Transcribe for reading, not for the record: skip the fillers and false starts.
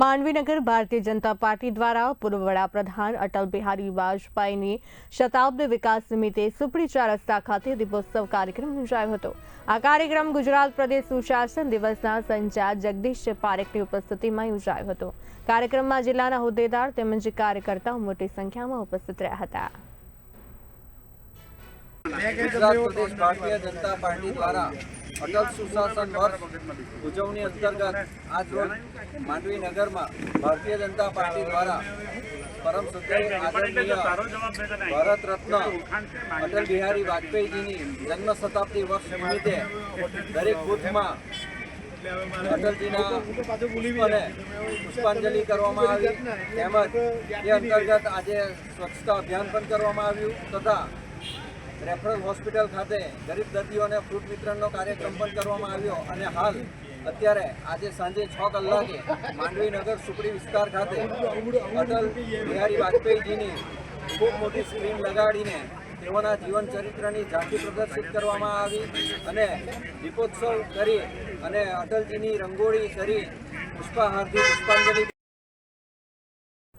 માંડવીનગર Bharatiya Janata party દ્વારા પૂર્વ વડાપ્રધાન અટલ બિહારી વાજપેયીની શતાબ્દી વિકાસ નિમિત્તે સુપડી 4 રસ્તા ખાતે દીપોત્સવ કાર્યક્રમ યોજાયો હતો। આ કાર્યક્રમ ગુજરાત પ્રદેશ સુશાસન દિવસના સંચાલક જગદીશ પારેખની ઉપસ્થિતિમાં યોજાયો હતો। કાર્યક્રમમાં જિલ્લાના હોદ્દેદાર તેમજ કાર્યકર્તાઓ મોટી સંખ્યામાં ઉપસ્થિત રહ્યા હતા। गुजरात प्रदेश भारतीय जनता पार्टी द्वारा अटल सुशासन वर्ष उजवणी अंतर्गत आज रोज मांडवी नगर में भारतीय जनता पार्टी द्वारा परम श्रद्धेय आदरणीय भारत रत्न अटल बिहारी वाजपेयी जी की जन्म शताब्दी वर्ष निमित्ते दरेक बूथ में अटलजीना पुष्पांजलि करवामां आवी तेमज ए अंतर्गत आज स्वच्छता अभियान पण करवामां आव्युं तथा रेफरल हॉस्पिटल खाते गरीब दर्दियों ने फ्रूट वितरण कार्यक्रम पण करवामां आव्यो अने हाल अत्यारे आज सांजे 6 कलाके मांडवी नगर सुपड़ी विस्तार खाते अटल बिहारी वाजपेयी जी की खूब मोटी स्क्रीन लगाड़ीने तेओना जीवन चरित्रनी झांकी प्रदर्शित करवामां आवी अने दीपोत्सव करी अने अटलजीनी रंगोळी करी पुष्पाहारथी पुष्पांजलि